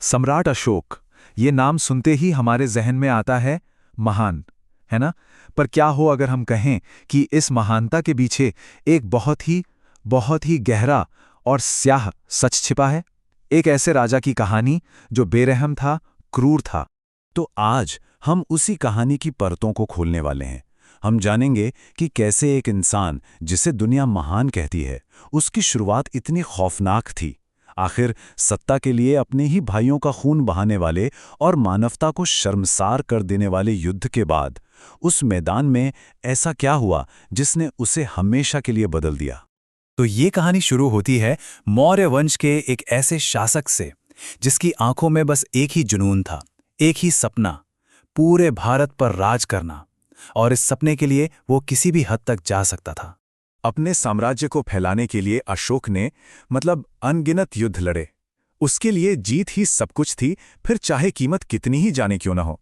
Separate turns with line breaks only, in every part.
सम्राट अशोक, ये नाम सुनते ही हमारे जहन में आता है महान, है ना? पर क्या हो अगर हम कहें कि इस महानता के पीछे एक बहुत ही गहरा और स्याह सच छिपा है? एक ऐसे राजा की कहानी जो बेरहम था, क्रूर था।
तो आज हम उसी कहानी की परतों को खोलने वाले हैं। हम जानेंगे कि कैसे एक इंसान जिसे दुनिया महान कहती है, उसकी शुरुआत इतनी खौफनाक थी। आखिर सत्ता के लिए अपने ही भाइयों का खून बहाने वाले और मानवता को शर्मसार कर देने वाले युद्ध के बाद उस मैदान में ऐसा क्या हुआ जिसने उसे हमेशा के लिए बदल दिया।
तो ये कहानी शुरू होती है मौर्य वंश के एक ऐसे शासक से जिसकी आंखों में बस एक ही जुनून था, एक ही सपना, पूरे भारत पर राज करना। और इस सपने के लिए वो किसी भी हद तक जा सकता था।
अपने साम्राज्य को फैलाने के लिए अशोक ने अनगिनत युद्ध लड़े। उसके लिए जीत ही सब कुछ थी, फिर चाहे कीमत कितनी ही जाने क्यों न हो।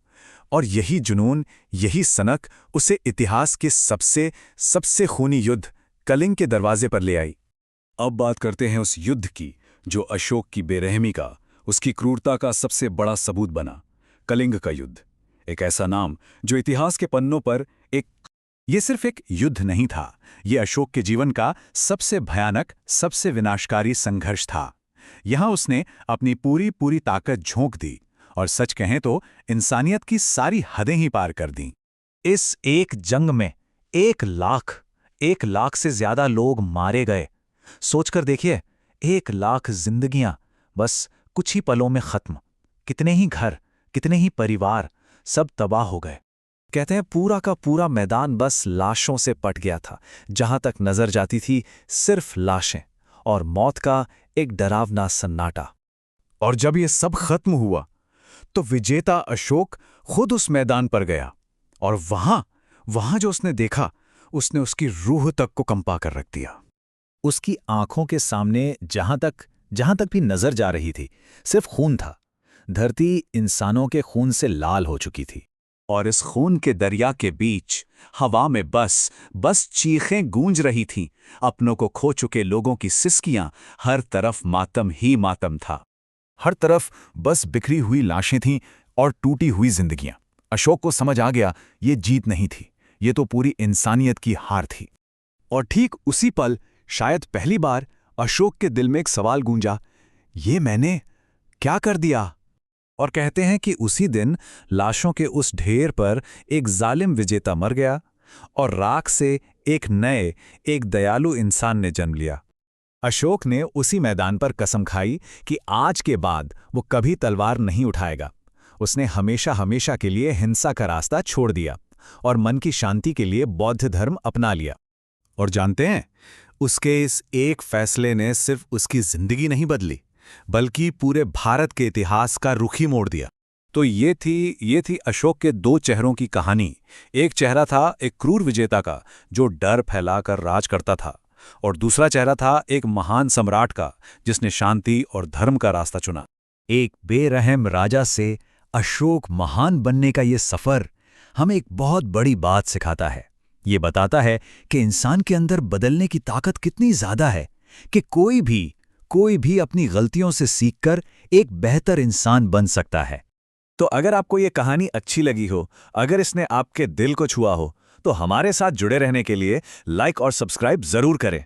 और यही जुनून, यही सनक उसे इतिहास के सबसे खूनी युद्ध कलिंग के दरवाजे पर ले आई। अब बात करते हैं उस युद्ध की जो अशोक की बेरहमी का, उसकी क्रूरता का सबसे बड़ा सबूत बना, कलिंग का युद्ध। एक ऐसा नाम जो इतिहास के पन्नों पर ये सिर्फ एक युद्ध नहीं था, ये अशोक के जीवन का सबसे भयानक, सबसे विनाशकारी संघर्ष था। यहां उसने अपनी पूरी ताकत झोंक दी और सच कहें तो इंसानियत की सारी हदें ही पार कर दी।
इस एक जंग में 1 लाख से ज्यादा लोग मारे गए। सोचकर देखिए, 1 लाख जिंदगियां बस कुछ ही पलों में खत्म। कितने ही घर, कितने ही परिवार, सब तबाह हो गए। कहते हैं पूरा का पूरा मैदान बस लाशों से पट गया था। जहां तक नजर जाती थी सिर्फ लाशें और मौत का एक डरावना सन्नाटा।
और जब ये सब खत्म हुआ तो विजेता अशोक खुद उस मैदान पर गया और वहां जो उसने देखा, उसने उसकी रूह तक को कंपा कर रख दिया।
उसकी आंखों के सामने जहां तक भी नजर जा रही थी, सिर्फ खून था। धरती इंसानों के खून से लाल हो चुकी थी।
और इस खून के दरिया के बीच हवा में बस चीखें गूंज रही थीं। अपनों को खो चुके लोगों की सिसकियां, हर तरफ मातम ही मातम था।
हर तरफ बस बिखरी हुई लाशें थीं और टूटी हुई जिंदगियां। अशोक को समझ आ गया, ये जीत नहीं थी, ये तो पूरी इंसानियत की हार थी।
और ठीक उसी पल, शायद पहली बार, अशोक के दिल में एक सवाल गूंजा, ये मैंने क्या कर दिया?
और कहते हैं कि उसी दिन लाशों के उस ढेर पर एक जालिम विजेता मर गया और राख से एक दयालु इंसान ने जन्म लिया। अशोक ने उसी मैदान पर कसम खाई कि आज के बाद वो कभी तलवार नहीं उठाएगा। उसने हमेशा के लिए हिंसा का रास्ता छोड़ दिया और मन की शांति के लिए बौद्ध धर्म अपना लिया।
और जानते हैं, उसके इस एक फैसले ने सिर्फ उसकी जिंदगी नहीं बदली, बल्कि पूरे भारत के इतिहास का रुख ही मोड़ दिया। तो ये थी अशोक के दो चेहरों की कहानी। एक चेहरा था एक क्रूर विजेता का जो डर फैलाकर राज करता था, और दूसरा चेहरा था एक महान सम्राट का जिसने शांति और धर्म का रास्ता चुना।
एक बेरहम राजा से अशोक महान बनने का ये सफर हमें एक बहुत बड़ी बात सिखाता है। ये बताता है कि इंसान के अंदर बदलने की ताकत कितनी ज्यादा है कि कोई भी अपनी गलतियों से सीखकर एक बेहतर इंसान बन सकता है।
तो अगर आपको ये कहानी अच्छी लगी हो, अगर इसने आपके दिल को छुआ हो, तो हमारे साथ जुड़े रहने के लिए लाइक और सब्सक्राइब जरूर करें।